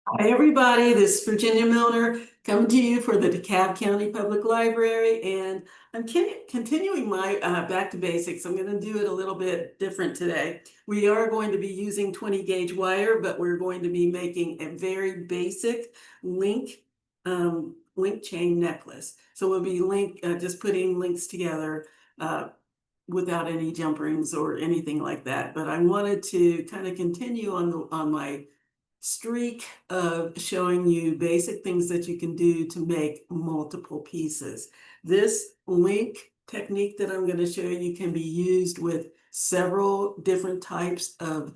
Hi, everybody. This is Virginia Milner coming to you for the DeKalb County Public Library, and I'm continuing my back to basics. I'm going to do it a little bit different today. We are going to be using 20 gauge wire, but we're going to be making a very basic link chain necklace. So we'll be just putting links together without any jump rings or anything like that. But I wanted to kind of continue on my streak of showing you basic things that you can do to make multiple pieces. This link technique that I'm going to show you can be used with several different types of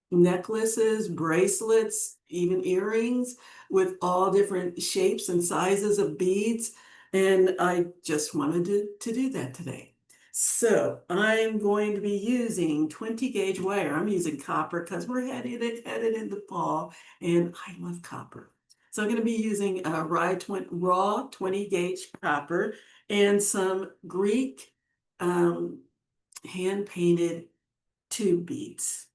necklaces, bracelets, even earrings with all different shapes and sizes of beads. And I just wanted to do that today. So I'm going to be using 20 gauge wire. I'm using copper because we're headed into fall and I love copper. So I'm going to be using raw 20 gauge copper and some Greek hand painted tube beads.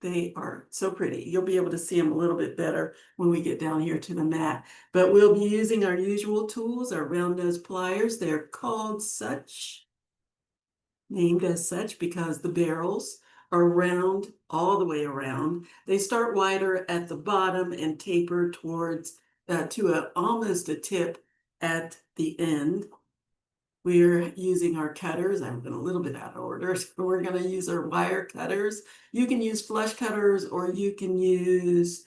They are so pretty. You'll be able to see them a little bit better when we get down here to the mat. But we'll be using our usual tools, our round nose pliers. They're called such, named as such because the barrels are round all the way around. They start wider at the bottom and taper towards to almost a tip at the end. We're using our cutters. I've been a little bit out of order. So we're going to use our wire cutters. You can use flush cutters or you can use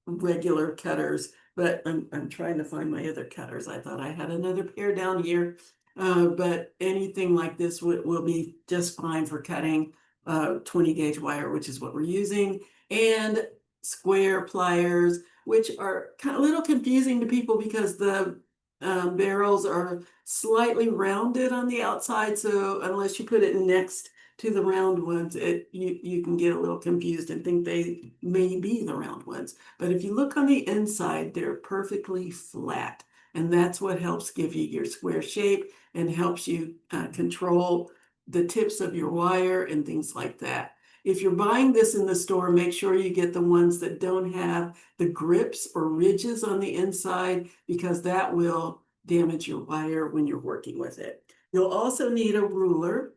regular cutters, but I'm trying to find my other cutters. I thought I had another pair down here, but anything like this will be just fine for cutting 20 gauge wire, which is what we're using, and square pliers, which are kind of a little confusing to people because the barrels are slightly rounded on the outside, so unless you put it next to the round ones, you can get a little confused and think they may be the round ones. But if you look on the inside, they're perfectly flat, and that's what helps give you your square shape and helps you control the tips of your wire and things like that. If you're buying this in the store, make sure you get the ones that don't have the grips or ridges on the inside, because that will damage your wire when you're working with it. You'll also need a ruler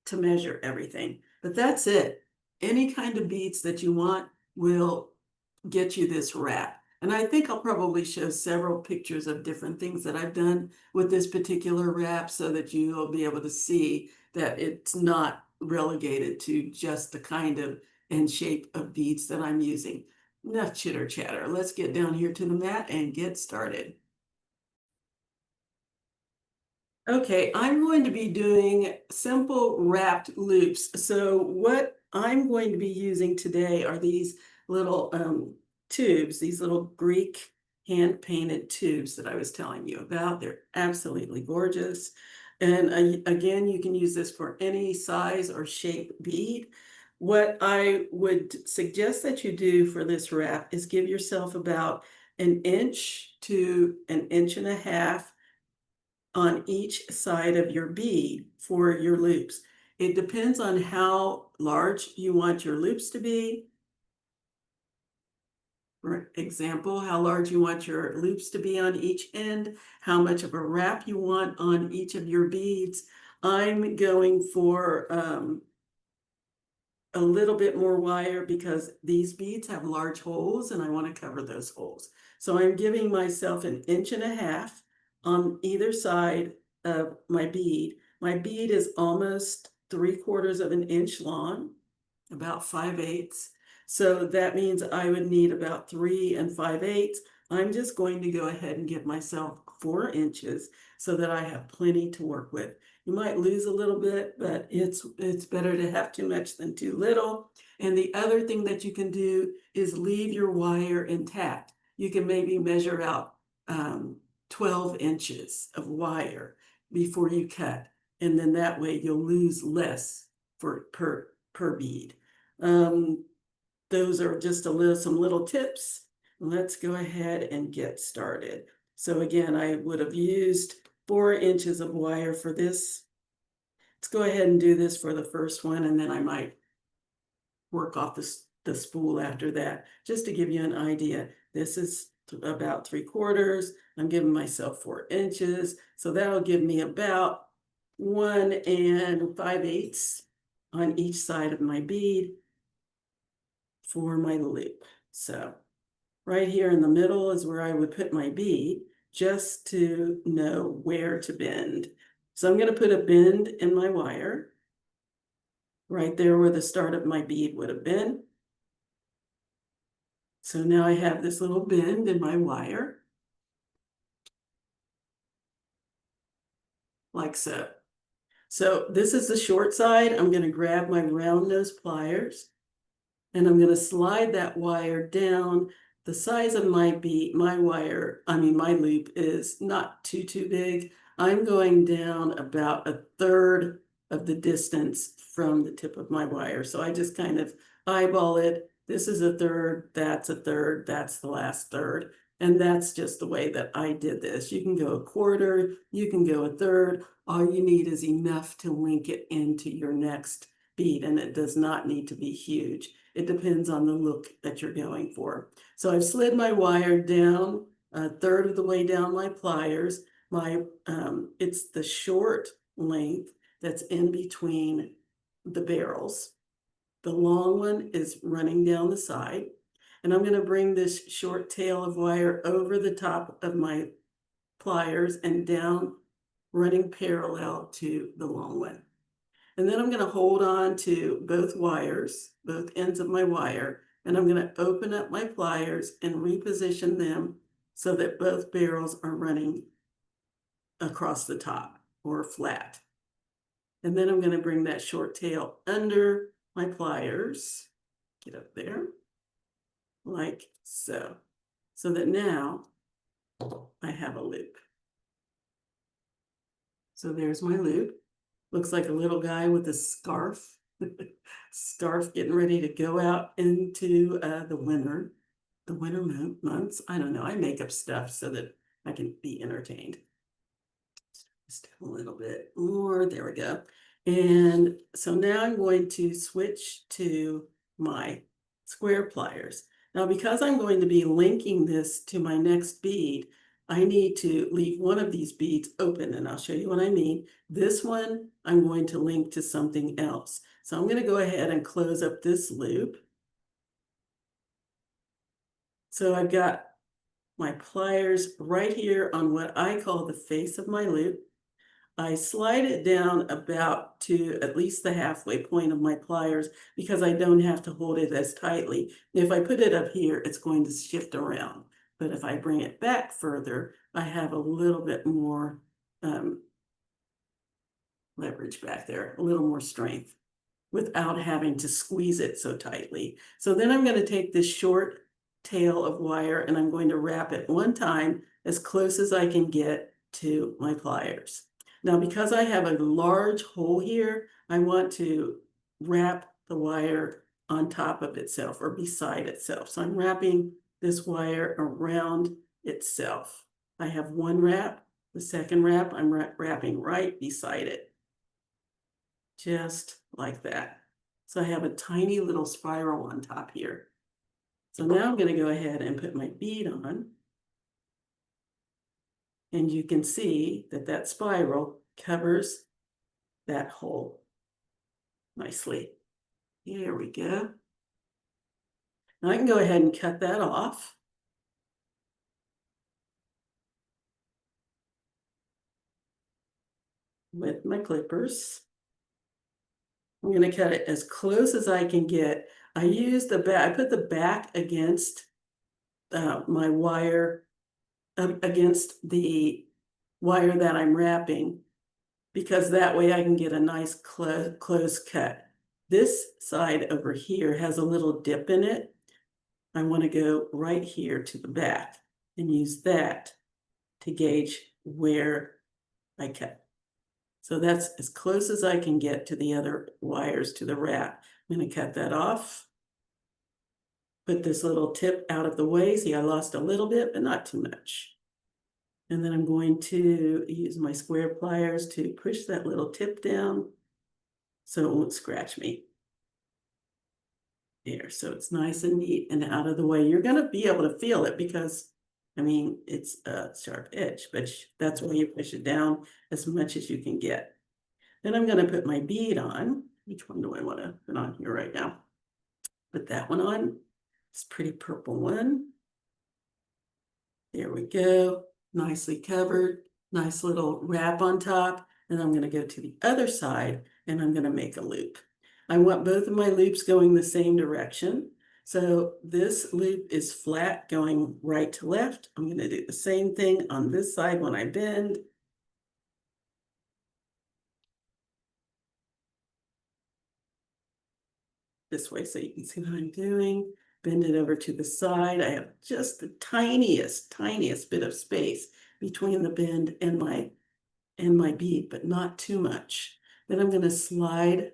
to measure everything, but that's it. Any kind of beads that you want will get you this wrap. And I think I'll probably show several pictures of different things that I've done with this particular wrap so that you'll be able to see that it's not relegated to just the kind of and shape of beads that I'm using. Enough chitter chatter. Let's get down here to the mat and get started. Okay, I'm going to be doing simple wrapped loops. So what I'm going to be using today are these little tubes, these little Greek hand-painted tubes that I was telling you about. They're absolutely gorgeous. And again, you can use this for any size or shape bead. What I would suggest that you do for this wrap is give yourself about an inch to an inch and a half on each side of your bead for your loops. It depends on how large you want your loops to be. For example, how large you want your loops to be on each end, how much of a wrap you want on each of your beads. I'm going for a little bit more wire because these beads have large holes and I want to cover those holes. So I'm giving myself an inch and a half on either side of my bead. My bead is almost 3/4 of an inch long, about 5/8. So that means I would need about 3 5/8. I'm just going to go ahead and give myself 4 inches so that I have plenty to work with. You might lose a little bit, but it's better to have too much than too little. And the other thing that you can do is leave your wire intact. You can maybe measure out 12 inches of wire before you cut. And then that way you'll lose less per bead. Those are just some little tips. Let's go ahead and get started. So again, I would have used 4 inches of wire for this. Let's go ahead and do this for the first one, and then I might work off the the spool after that, just to give you an idea. This is about 3/4. I'm giving myself 4 inches. So that'll give me about 1 5/8 on each side of my bead for my loop. So right here in the middle is where I would put my bead just to know where to bend. So I'm going to put a bend in my wire right there where the start of my bead would have been. So now I have this little bend in my wire, like so. So this is the short side. I'm going to grab my round nose pliers and I'm going to slide that wire down. The size of my bead, my wire, my loop is not too big. I'm going down about 1/3 of the distance from the tip of my wire. So I just kind of eyeball it. This is 1/3, that's 1/3, that's the last third. And that's just the way that I did this. You can go 1/4, you can go 1/3. All you need is enough to link it into your next bead, and it does not need to be huge. It depends on the look that you're going for. So I've slid my wire down 1/3 of the way down my pliers. It's the short length that's in between the barrels. The long one is running down the side. And I'm going to bring this short tail of wire over the top of my pliers and down, running parallel to the long one. And then I'm going to hold on to both wires, both ends of my wire, and I'm going to open up my pliers and reposition them so that both barrels are running across the top or flat. And then I'm going to bring that short tail under my pliers, get up there, like so, so that now I have a loop. So there's my loop. Looks like a little guy with a scarf. Scarf getting ready to go out into the winter months. I don't know. I make up stuff so that I can be entertained. Just a little bit more. There we go. And so now I'm going to switch to my square pliers. Now, because I'm going to be linking this to my next bead, I need to leave one of these beads open, and I'll show you what I mean. This one, I'm going to link to something else. So I'm going to go ahead and close up this loop. So I've got my pliers right here on what I call the face of my loop. I slide it down about to at least the halfway point of my pliers because I don't have to hold it as tightly. If I put it up here, it's going to shift around. But if I bring it back further, I have a little bit more leverage back there, a little more strength without having to squeeze it so tightly. So then I'm going to take this short tail of wire and I'm going to wrap it one time as close as I can get to my pliers. Now, because I have a large hole here, I want to wrap the wire on top of itself or beside itself. So I'm wrapping this wire around itself. I have one wrap. The second wrap, I'm wrapping right beside it. Just like that. So I have a tiny little spiral on top here. So now I'm going to go ahead and put my bead on. And you can see that that spiral covers that hole nicely. Here we go. Now I can go ahead and cut that off. With my clippers. I'm going to cut it as close as I can get. I use the back, I put the back against my wire, against the wire that I'm wrapping, because that way I can get a nice close cut. This side over here has a little dip in it. I want to go right here to the back and use that to gauge where I cut. So that's as close as I can get to the other wires to the wrap. I'm going to cut that off. Put this little tip out of the way. See, I lost a little bit, but not too much. And then I'm going to use my square pliers to push that little tip down so it won't scratch me. There, so it's nice and neat and out of the way. You're gonna be able to feel it because, I mean, it's a sharp edge, but that's why you push it down as much as you can get. Then I'm gonna put my bead on. Which one do I wanna put on here right now? Put that one on. This pretty purple one. There we go, nicely covered, nice little wrap on top. And I'm gonna go to the other side and I'm gonna make a loop. I want both of my loops going the same direction. So this loop is flat going right to left. I'm gonna do the same thing on this side when I bend. This way so you can see what I'm doing. Bend it over to the side. I have just the tiniest bit of space between the bend and my bead, but not too much. Then I'm going to slide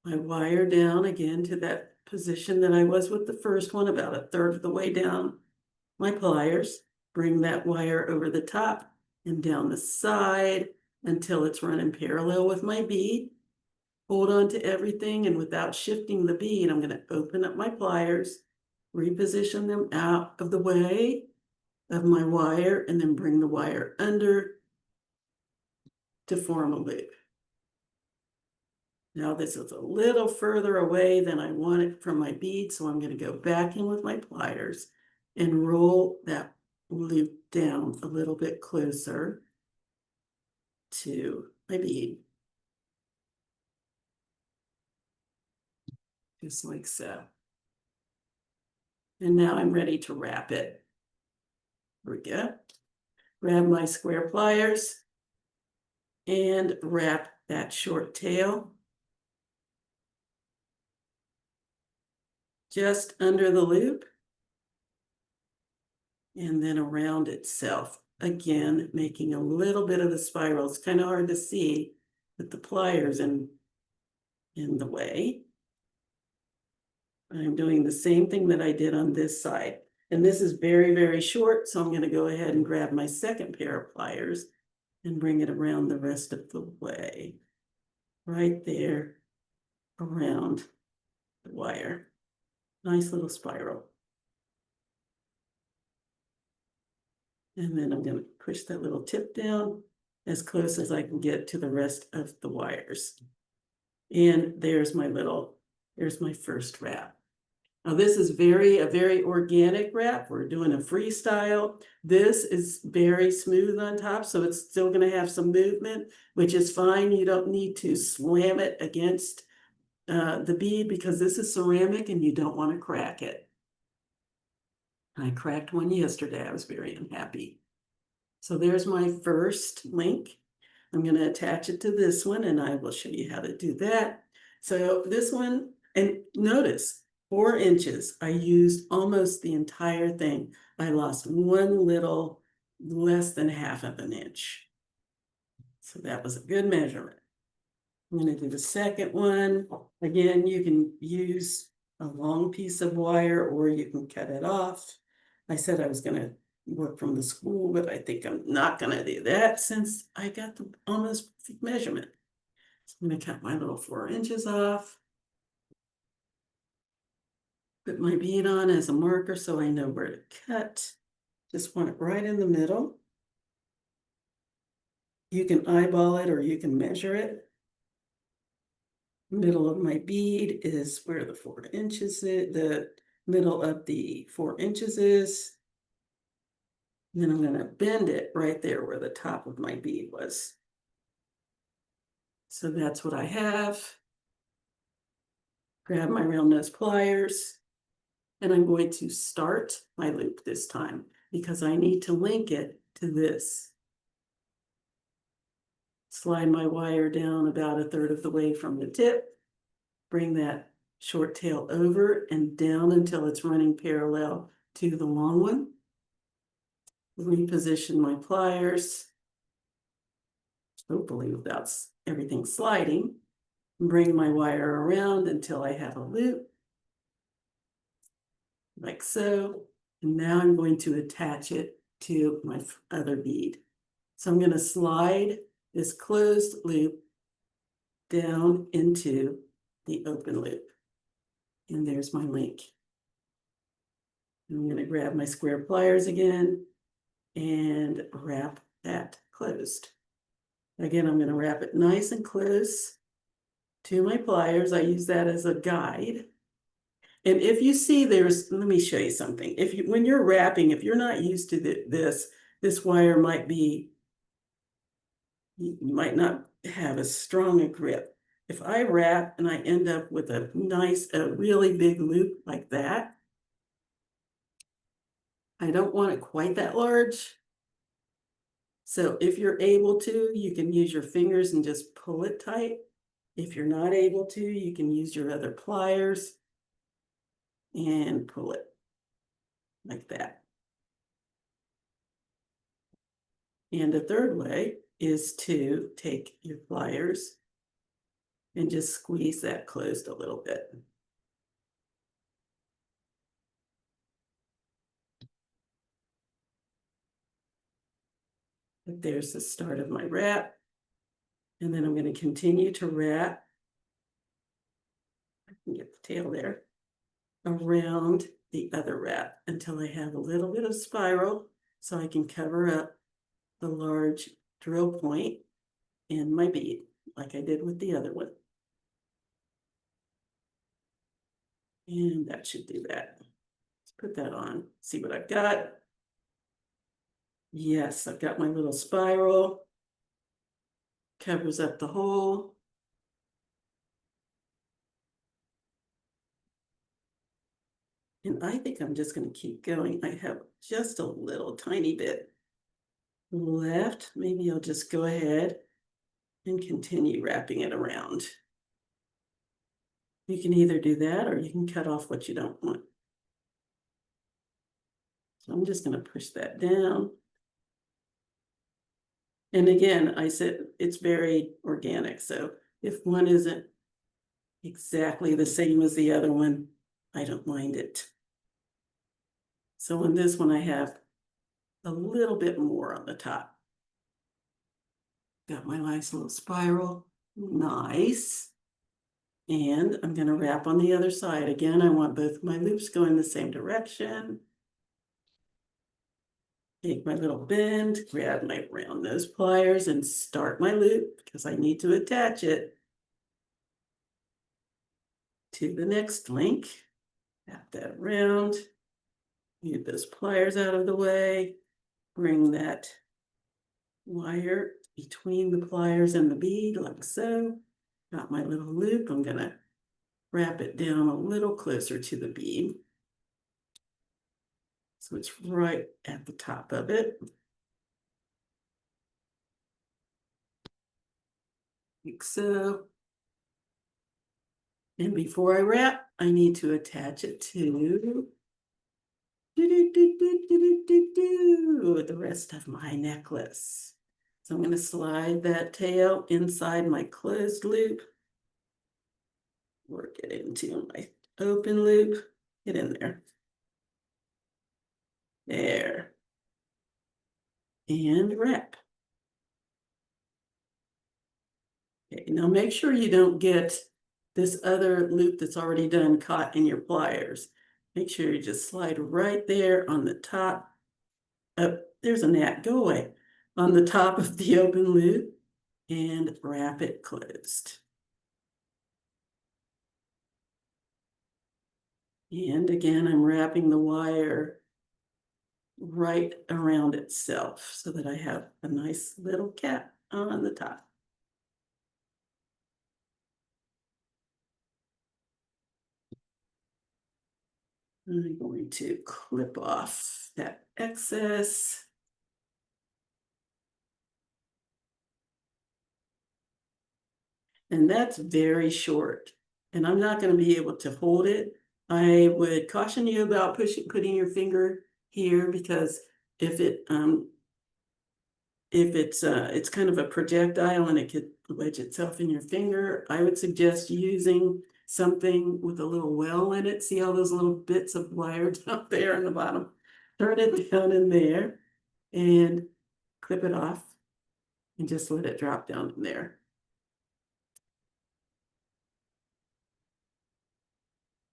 my wire down again to that position that I was with the first one, about a third of the way down my pliers. Bring that wire over the top and down the side until it's running parallel with my bead. Hold on to everything, and without shifting the bead, I'm going to open up my pliers, reposition them out of the way of my wire, and then bring the wire under to form a loop. Now this is a little further away than I want it from my bead, so I'm going to go back in with my pliers and roll that loop down a little bit closer to my bead. Just like so. And now I'm ready to wrap it. Here we go. Grab my square pliers and wrap that short tail just under the loop and then around itself. Again, making a little bit of the spiral. It's kind of hard to see with the pliers in the way. I'm doing the same thing that I did on this side. And this is very short, so I'm going to go ahead and grab my second pair of pliers and bring it around the rest of the way. Right there around the wire. Nice little spiral. And then I'm going to push that little tip down as close as I can get to the rest of the wires. And there's my first wrap. Now this is a very organic wrap. We're doing a freestyle. This is very smooth on top, so it's still going to have some movement, which is fine. You don't need to slam it against the bead because this is ceramic and you don't want to crack it. I cracked one yesterday. I was very unhappy. So there's my first link. I'm going to attach it to this one and I will show you how to do that. So this one, and notice 4 inches. I used almost the entire thing. I lost one little less than half of an inch. So that was a good measurement. I'm going to do the second one. Again, you can use a long piece of wire or you can cut it off. I said I was going to work from the school, but I think I'm not going to do that since I got the almost perfect measurement. So I'm going to cut my little 4 inches off. Put my bead on as a marker so I know where to cut. Just want it right in the middle. You can eyeball it or you can measure it. Middle of my bead is where the 4 inches is, the middle of the 4 inches is. And then I'm going to bend it right there where the top of my bead was. So that's what I have. Grab my round nose pliers. And I'm going to start my loop this time because I need to link it to this. Slide my wire down about a third of the way from the tip. Bring that short tail over and down until it's running parallel to the long one. Reposition my pliers, hopefully without everything sliding. Bring my wire around until I have a loop. Like so, and now I'm going to attach it to my other bead. So I'm going to slide this closed loop down into the open loop. And there's my link. I'm going to grab my square pliers again and wrap that closed. Again, I'm going to wrap it nice and close to my pliers. I use that as a guide. And if you see let me show you something. When you're wrapping, if you're not used to this wire might be, you might not have as strong a grip. If I wrap and I end up with a really big loop like that, I don't want it quite that large. So if you're able to, you can use your fingers and just pull it tight. If you're not able to, you can use your other pliers and pull it like that. And the third way is to take your pliers and just squeeze that closed a little bit. But there's the start of my wrap. And then I'm going to continue to wrap. I can get the tail there. Around the other wrap until I have a little bit of spiral so I can cover up the large drill point in my bead like I did with the other one. And that should do that. Let's put that on, see what I've got. Yes, I've got my little spiral, covers up the hole. And I think I'm just going to keep going. I have just a little tiny bit left. Maybe I'll just go ahead and continue wrapping it around. You can either do that or you can cut off what you don't want. So I'm just going to push that down. And again, I said it's very organic. So if one isn't exactly the same as the other one, I don't mind it. So on this one, I have a little bit more on the top. Got my nice little spiral. Nice. And I'm going to wrap on the other side. Again, I want both my loops going the same direction. Take my little bend, grab my round nose pliers and start my loop because I need to attach it to the next link. Wrap that around. Move those pliers out of the way. Bring that wire between the pliers and the bead like so. Got my little loop. I'm going to wrap it down a little closer to the bead. So it's right at the top of it. Like so. And before I wrap, I need to attach it to the rest of my necklace. So I'm going to slide that tail inside my closed loop. Work it into my open loop. Get in there. There. And wrap. Okay, now make sure you don't get this other loop that's already done caught in your pliers. Make sure you just slide right there on the top. Oh, there's a gnat, go away. On the top of the open loop and wrap it closed. And again, I'm wrapping the wire right around itself so that I have a nice little cap on the top. I'm going to clip off that excess. And that's very short. And I'm not going to be able to hold it. I would caution you about putting your finger here because if it's kind of a projectile and it could wedge itself in your finger, I would suggest using something with a little well in it. See all those little bits of wire down there in the bottom? Turn it down in there and clip it off and just let it drop down in there.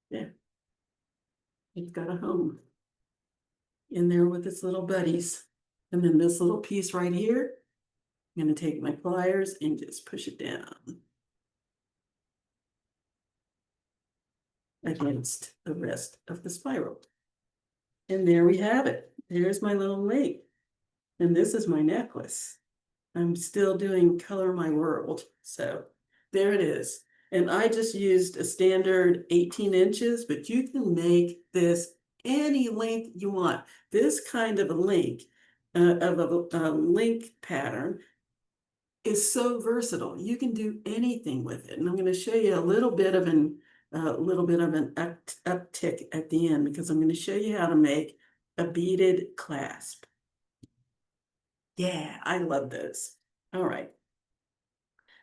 Yeah, it's got a home in there with its little buddies. And then this little piece right here, I'm going to take my pliers and just push it down against the rest of the spiral. And there we have it. There's my little lake. And this is my necklace. I'm still doing Color My World. So there it is. And I just used a standard 18 inches, but you can make this any length you want. This kind of a link, of a link pattern is so versatile. You can do anything with it. And I'm going to show you a little bit of an uptick at the end, because I'm going to show you how to make a beaded clasp. Yeah, I love those. All right.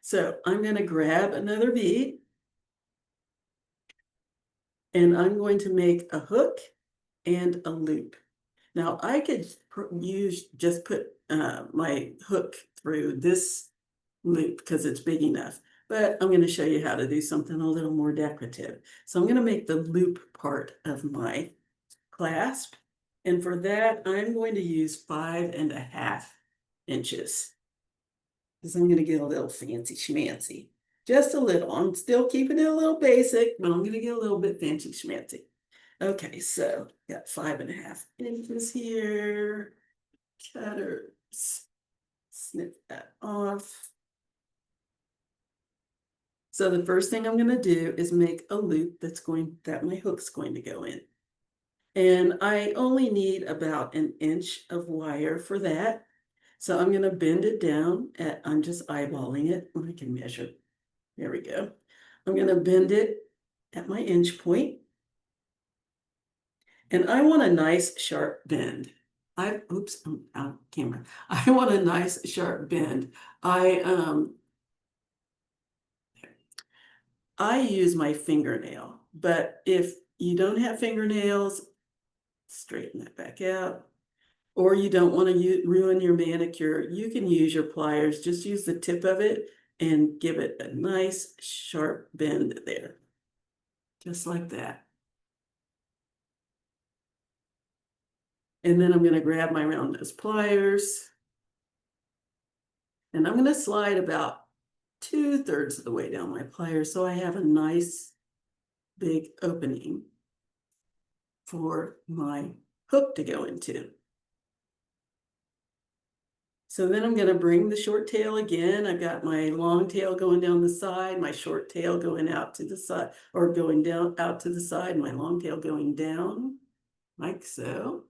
So I'm going to grab another bead and I'm going to make a hook and a loop. Now I could just put my hook through this loop because it's big enough, but I'm going to show you how to do something a little more decorative. So I'm going to make the loop part of my clasp. And for that, I'm going to use 5.5 inches. Because I'm going to get a little fancy schmancy. Just a little. I'm still keeping it a little basic, but I'm going to get a little bit fancy schmancy. Okay, so got 5.5 inches here. Cutters. Snip that off. So the first thing I'm going to do is make a loop that my hook's going to go in. And I only need about 1 inch of wire for that. So I'm going to bend it down I'm just eyeballing it. I can measure. There we go. I'm going to bend it at my inch point. And I want a nice sharp bend. Oops, I'm out of camera. I want a nice sharp bend. I use my fingernail, but if you don't have fingernails, straighten that back out. Or you don't want to ruin your manicure, you can use your pliers. Just use the tip of it and give it a nice sharp bend there. Just like that. And then I'm going to grab my round nose pliers. And I'm going to slide about 2/3 of the way down my pliers so I have a nice big opening for my hook to go into. So then I'm going to bring the short tail again. I've got my long tail going down the side, my short tail going out to the side, or going down out to the side, my long tail going down like so.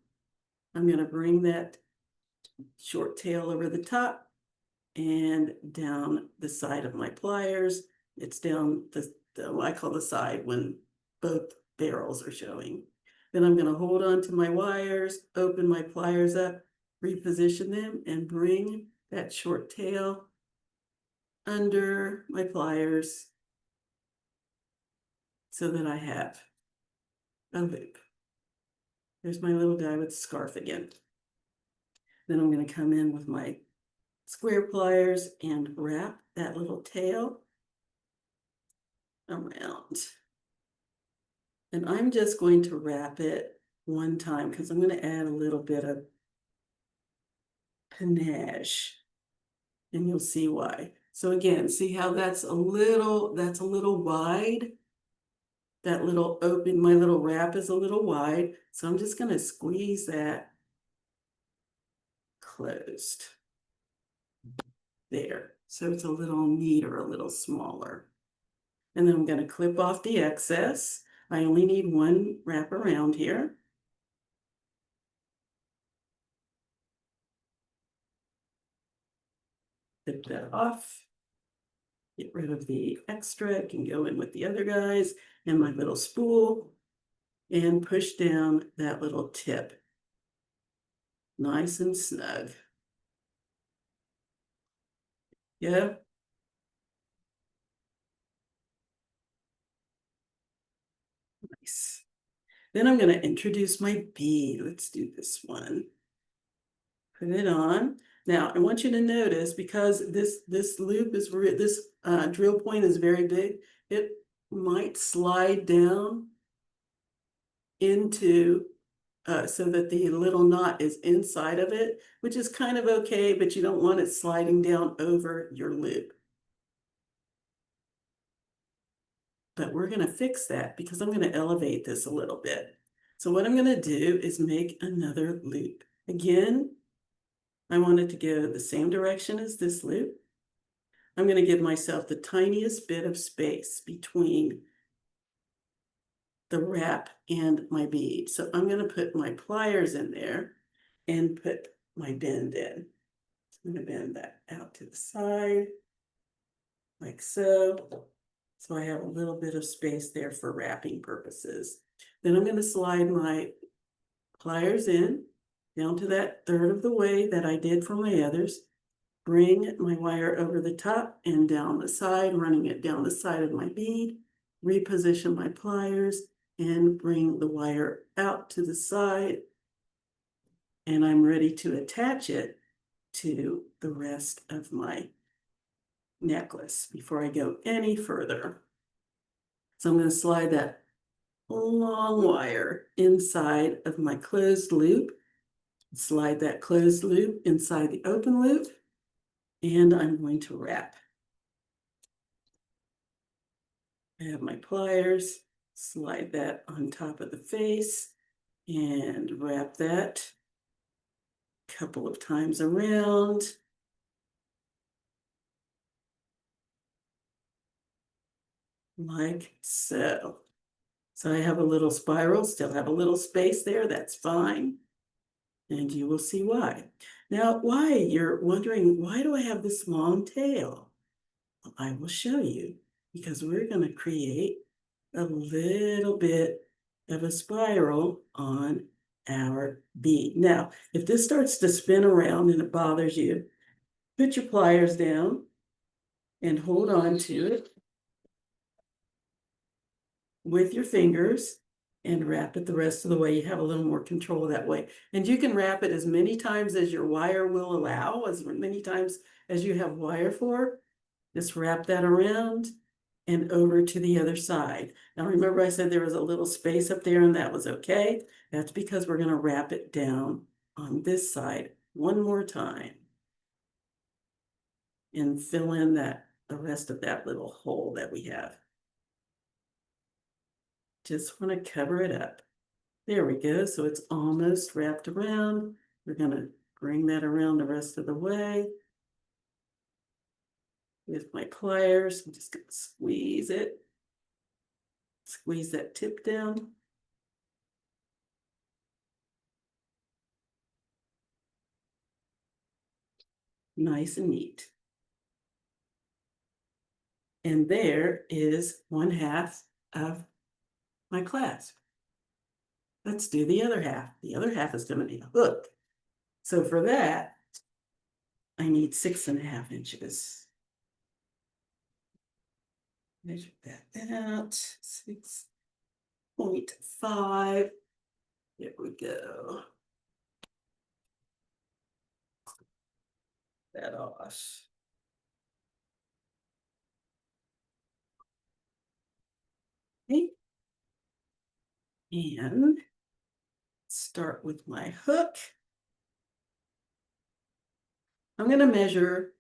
I'm going to bring that short tail over the top and down the side of my pliers. It's down I call the side when both barrels are showing. Then I'm going to hold on to my wires, open my pliers up, reposition them, and bring that short tail under my pliers so that I have a loop. There's my little guy with the scarf again. Then I'm going to come in with my square pliers and wrap that little tail around. And I'm just going to wrap it one time because I'm going to add a little bit of panache, and you'll see why. So again, see how that's a little wide. That little open, my little wrap is a little wide. So I'm just going to squeeze that closed there. So it's a little neater, a little smaller. And then I'm going to clip off the excess. I only need one wrap around here. Clip that off. Get rid of the extra. It can go in with the other guys and my little spool, and push down that little tip. Nice and snug. Yeah. Nice. Then I'm going to introduce my bead. Let's do this one. Put it on. Now I want you to notice, because this loop is drill point is very big, it might slide down into so that the little knot is inside of it, which is kind of okay, but you don't want it sliding down over your loop. But we're going to fix that because I'm going to elevate this a little bit. So what I'm going to do is make another loop. Again, I want it to go the same direction as this loop. I'm going to give myself the tiniest bit of space between the wrap and my bead. So I'm going to put my pliers in there and put my bend in. I'm going to bend that out to the side like so. So I have a little bit of space there for wrapping purposes. Then I'm going to slide my pliers in down to that third of the way that I did for my others. Bring my wire over the top and down the side, running it down the side of my bead. Reposition my pliers and bring the wire out to the side. And I'm ready to attach it to the rest of my necklace before I go any further. So I'm going to slide that long wire inside of my closed loop, slide that closed loop inside the open loop, and I'm going to wrap. I have my pliers, slide that on top of the face, and wrap that a couple of times around. Like so. So I have a little spiral, still have a little space there, that's fine. And you will see why. Now, why? You're wondering, why do I have this long tail? Well, I will show you, because we're going to create a little bit of a spiral on our bead. Now, if this starts to spin around and it bothers you, put your pliers down and hold on to it with your fingers and wrap it the rest of the way. You have a little more control that way. And you can wrap it as many times as your wire will allow, as many times as you have wire for. Just wrap that around and over to the other side. Now remember I said there was a little space up there and that was okay. That's because we're going to wrap it down on this side one more time and fill in the rest of that little hole that we have. Just want to cover it up. There we go. So it's almost wrapped around. We're going to bring that around the rest of the way with my pliers. I'm just going to squeeze it. Squeeze that tip down. Nice and neat. And there is 1/2 of my clasp. Let's do the other half. The other half is going to be a hook. So for that, I need 6.5 inches. Measure that out, 6.5. There we go. That off. Okay. And start with my hook. I'm going to measure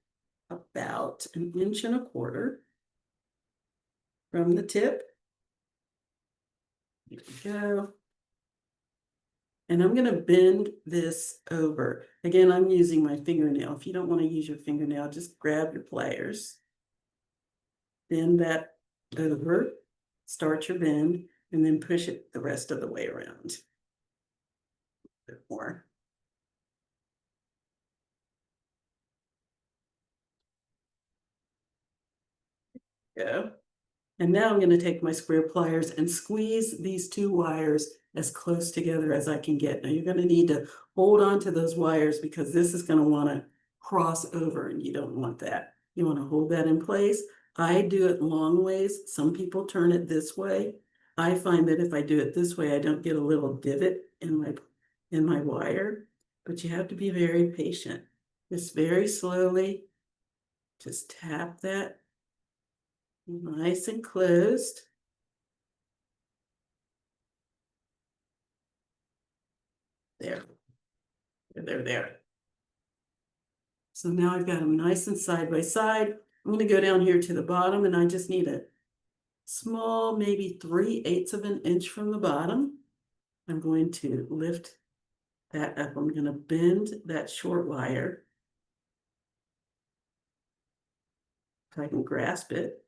about 1.25 inches from the tip. There we go. And I'm going to bend this over. Again, I'm using my fingernail. If you don't want to use your fingernail, just grab your pliers. Bend that over, start your bend, and then push it the rest of the way around. A bit more. Go. And now I'm going to take my square pliers and squeeze these two wires as close together as I can get. Now you're going to need to hold on to those wires because this is going to want to cross over and you don't want that. You want to hold that in place. I do it long ways. Some people turn it this way. I find that if I do it this way, I don't get a little divot in my wire, but you have to be very patient. Just very slowly, just tap that nice and closed. They're there. So now I've got them nice and side by side. I'm going to go down here to the bottom, and I just need a small, maybe 3/8 of an inch from the bottom. I'm going to lift that up. I'm going to bend that short wire. If I can grasp it.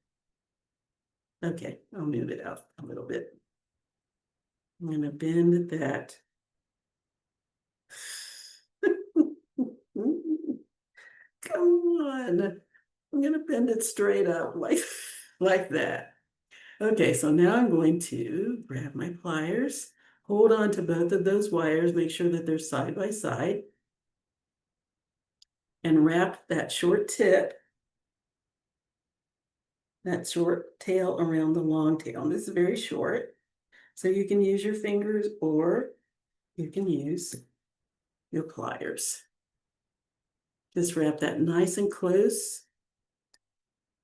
Okay, I'll move it out a little bit. I'm going to bend that. Come on. I'm going to bend it straight up like that. Okay, so now I'm going to grab my pliers, hold on to both of those wires, make sure that they're side by side, and wrap that short tip, that short tail around the long tail. And this is very short, so you can use your fingers or you can use your pliers. Just wrap that nice and close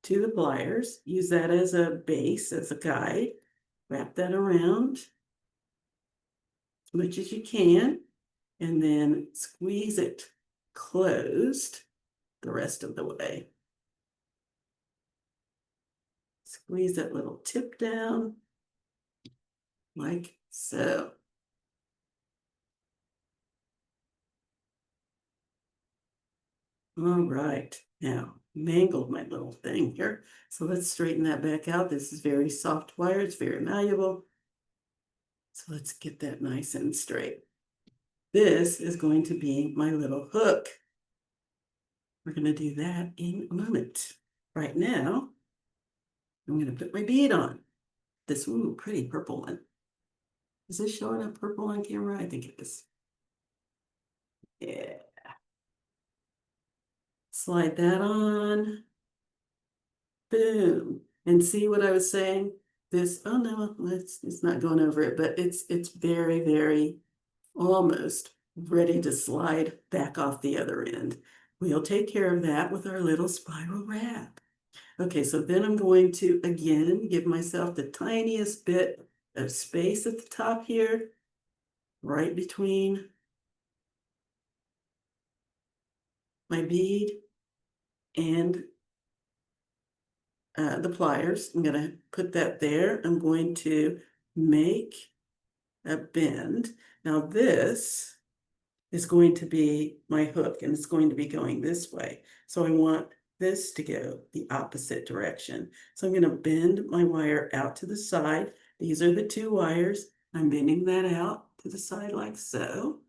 to the pliers. Use that as a base, as a guide. Wrap that around as much as you can, and then squeeze it closed the rest of the way. Squeeze that little tip down like so. All right, now mangled my little thing here. So let's straighten that back out. This is very soft wire, it's very malleable. So let's get that nice and straight. This is going to be my little hook. We're going to do that in a moment. Right now, I'm going to put my bead on. This pretty purple one. Is this showing up purple on camera? I think it is. Yeah. Slide that on. Boom. And see what I was saying? This, oh no, it's not going over it, but it's very, very almost ready to slide back off the other end. We'll take care of that with our little spiral wrap. Okay, so then I'm going to, again, give myself the tiniest bit of space at the top here, right between my bead and the pliers. I'm going to put that there. I'm going to make a bend. Now this is going to be my hook, and it's going to be going this way. So I want this to go the opposite direction. So I'm going to bend my wire out to the side. These are the two wires. I'm bending that out to the side like so.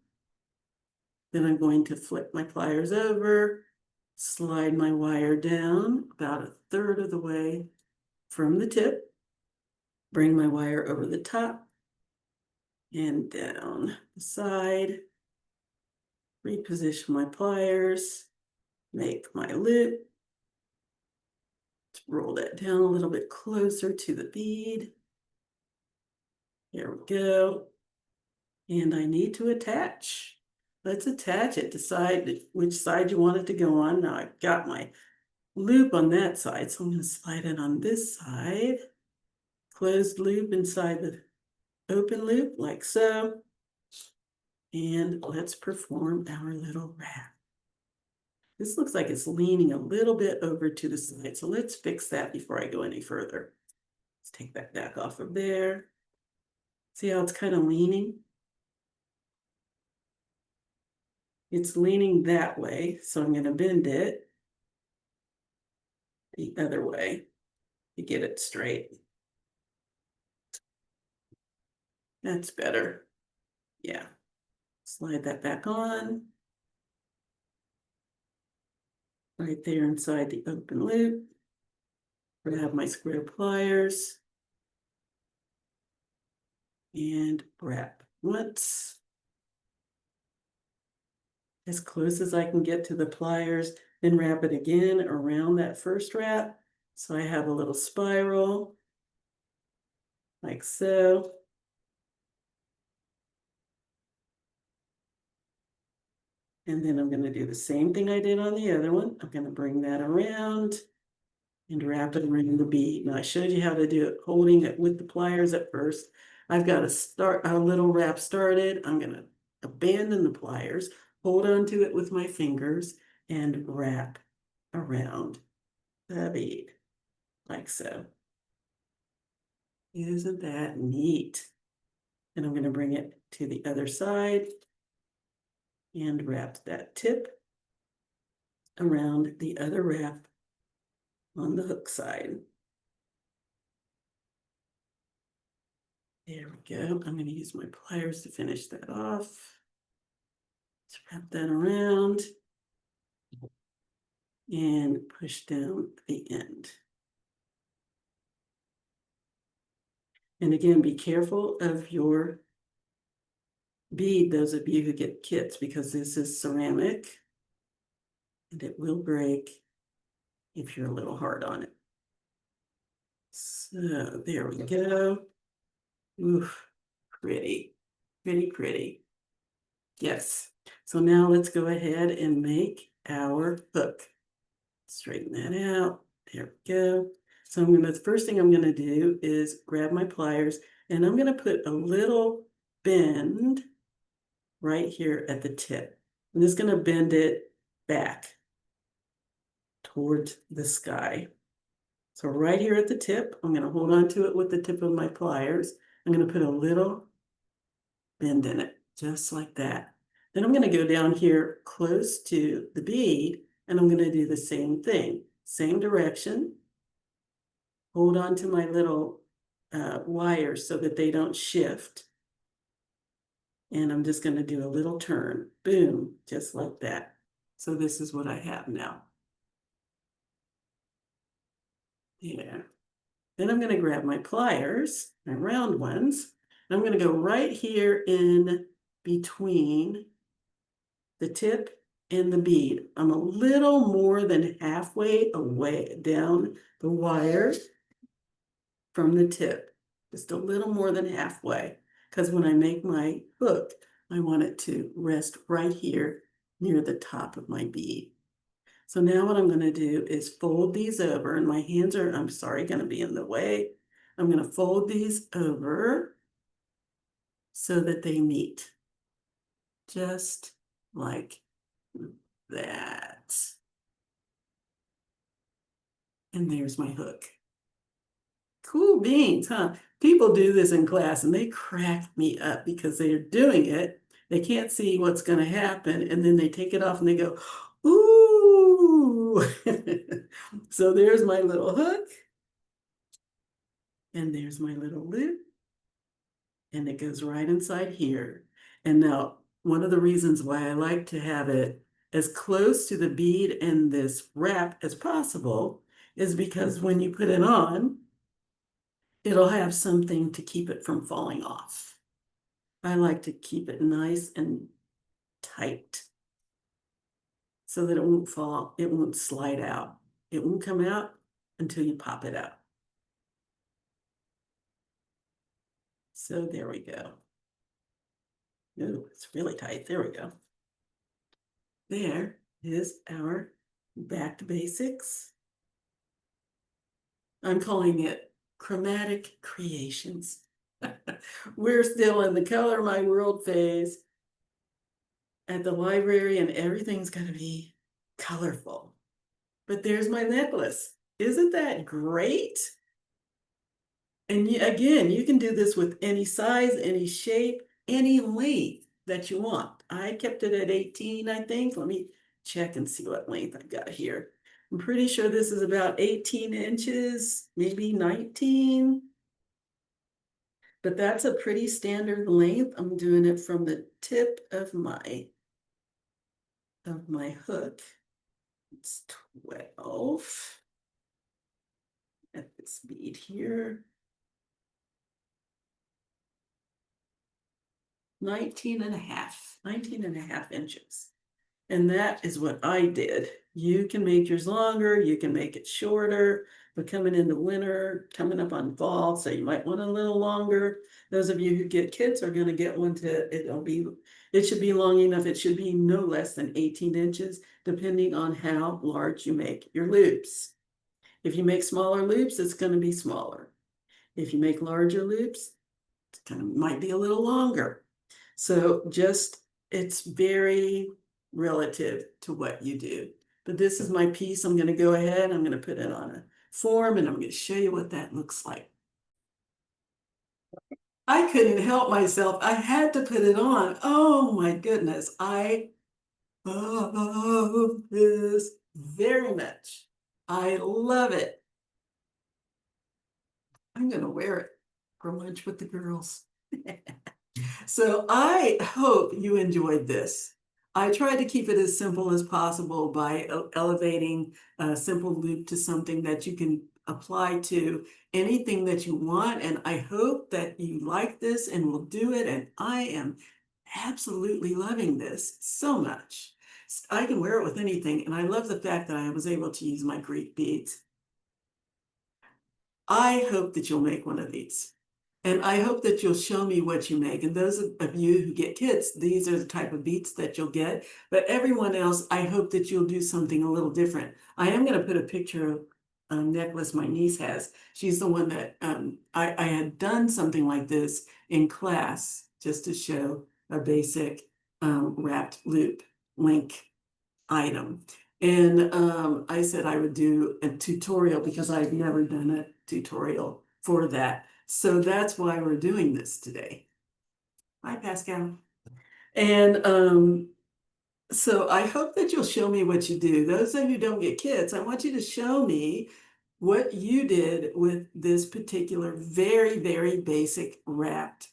Then I'm going to flip my pliers over, slide my wire down about 1/3 of the way from the tip, bring my wire over the top and down the side, reposition my pliers, make my loop, roll that down a little bit closer to the bead. There we go. And I need to attach. Let's attach it, decide which side you want it to go on. Now I've got my loop on that side, so I'm going to slide it on this side. Closed loop inside the open loop like so. And let's perform our little wrap. This looks like it's leaning a little bit over to the side, so let's fix that before I go any further. Let's take that back off of there. See how it's kind of leaning? It's leaning that way, so I'm going to bend it the other way to get it straight. That's better. Yeah. Slide that back on. Right there inside the open loop. Grab my square pliers and wrap once. As close as I can get to the pliers, then wrap it again around that first wrap. So I have a little spiral, like so. And then I'm going to do the same thing I did on the other one. I'm going to bring that around and wrap it around the bead. Now I showed you how to do it, holding it with the pliers at first. I've got a little wrap started. I'm going to abandon the pliers, hold on to it with my fingers and wrap around the bead like so. Isn't that neat? And I'm going to bring it to the other side and wrap that tip around the other wrap on the hook side. There we go. I'm going to use my pliers to finish that off. Let's wrap that around and push down the end. And again, be careful of your bead, those of you who get kits, because this is ceramic and it will break if you're a little hard on it. So there we go. Oof, pretty, pretty, pretty. Yes. So now let's go ahead and make our hook. Straighten that out. There we go. So the first thing I'm going to do is grab my pliers and I'm going to put a little bend right here at the tip. I'm just going to bend it back towards the sky. So right here at the tip, I'm going to hold on to it with the tip of my pliers. I'm going to put a little bend in it, just like that. Then I'm going to go down here close to the bead, and I'm going to do the same thing, same direction. Hold on to my little wires so that they don't shift. And I'm just going to do a little turn, boom, just like that. So this is what I have now. Yeah. Then I'm going to grab my pliers, my round ones, and I'm going to go right here in between the tip and the bead. I'm a little more than halfway away down the wire from the tip, just a little more than halfway, because when I make my hook, I want it to rest right here near the top of my bead. So now what I'm going to do is fold these over, and my hands are, I'm sorry, going to be in the way. I'm going to fold these over so that they meet, just like that. And there's my hook. Cool beans, huh? People do this in class and they crack me up because they're doing it. They can't see what's going to happen, and then they take it off and they go, ooh. So there's my little hook. And there's my little loop. And it goes right inside here. And now, one of the reasons why I like to have it as close to the bead and this wrap as possible is because when you put it on, it'll have something to keep it from falling off. I like to keep it nice and tight so that it won't fall, it won't slide out. It won't come out until you pop it out. So there we go. Ooh, it's really tight. There we go. There is our back to basics. I'm calling it Chromatic Creations. We're still in the Color My World phase at the library, and everything's going to be colorful. But there's my necklace. Isn't that great? And again, you can do this with any size, any shape, any length that you want. I kept it at 18, I think. Let me check and see what length I've got here. I'm pretty sure this is about 18 inches, maybe 19. But that's a pretty standard length. I'm doing it from the tip of my hook. It's 12 at this bead here. 19 and a half inches. And that is what I did. You can make yours longer, you can make it shorter, but coming into winter, coming up on fall, so you might want a little longer. Those of you who get kids are going to get one it should be long enough. It should be no less than 18 inches, depending on how large you make your loops. If you make smaller loops, it's going to be smaller. If you make larger loops, it might be a little longer. So it's very relative to what you do. But this is my piece. I'm going to go ahead, I'm going to put it on a form, and I'm going to show you what that looks like. I couldn't help myself. I had to put it on. Oh my goodness. I love this very much. I love it. I'm going to wear it for lunch with the girls. So I hope you enjoyed this. I tried to keep it as simple as possible by elevating a simple loop to something that you can apply to anything that you want. And I hope that you like this and will do it. And I am absolutely loving this so much. I can wear it with anything. And I love the fact that I was able to use my Greek beads. I hope that you'll make one of these. And I hope that you'll show me what you make. And those of you who get kits, these are the type of beads that you'll get. But everyone else, I hope that you'll do something a little different. I am going to put a picture of a necklace my niece has. She's the one that I had done something like this in class just to show a basic wrapped loop link item. And I said I would do a tutorial because I've never done a tutorial for that. So that's why we're doing this today. Hi, Pascal. And so I hope that you'll show me what you do. Those of you who don't get kits, I want you to show me what you did with this particular very, very basic wrapped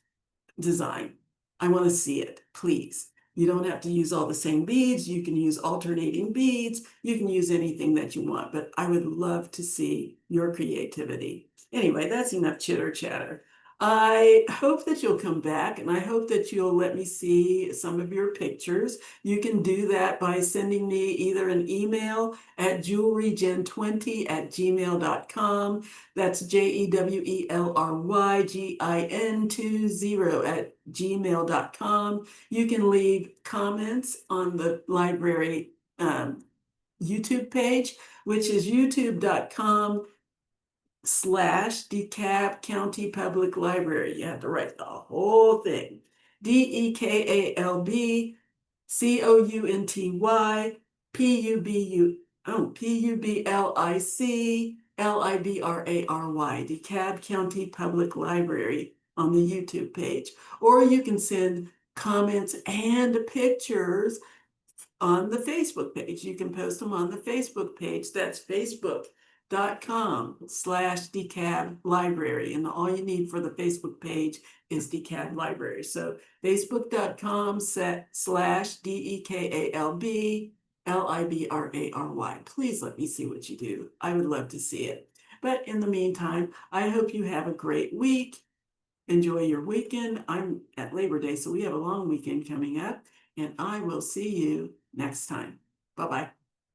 design. I want to see it, please. You don't have to use all the same beads. You can use alternating beads. You can use anything that you want, but I would love to see your creativity. Anyway, that's enough chitter chatter. I hope that you'll come back, and I hope that you'll let me see some of your pictures. You can do that by sending me either an email at jewelrygen20@gmail.com. That's JEWELRYGIN20@gmail.com. You can leave comments on the library YouTube page, which is youtube.com/DeKalb County Public Library. You have to write the whole thing. DeKalb PUBLIC DeKalb County Public Library on the YouTube page. Or you can send comments and pictures on the Facebook page. You can post them on the Facebook page. That's facebook.com/DeKalb Library. And all you need for the Facebook page is DeKalb Library. So facebook.com/DeKalb Please let me see what you do. I would love to see it. But in the meantime, I hope you have a great week. Enjoy your weekend. I'm at Labor Day, so we have a long weekend coming up, and I will see you next time. Bye-bye.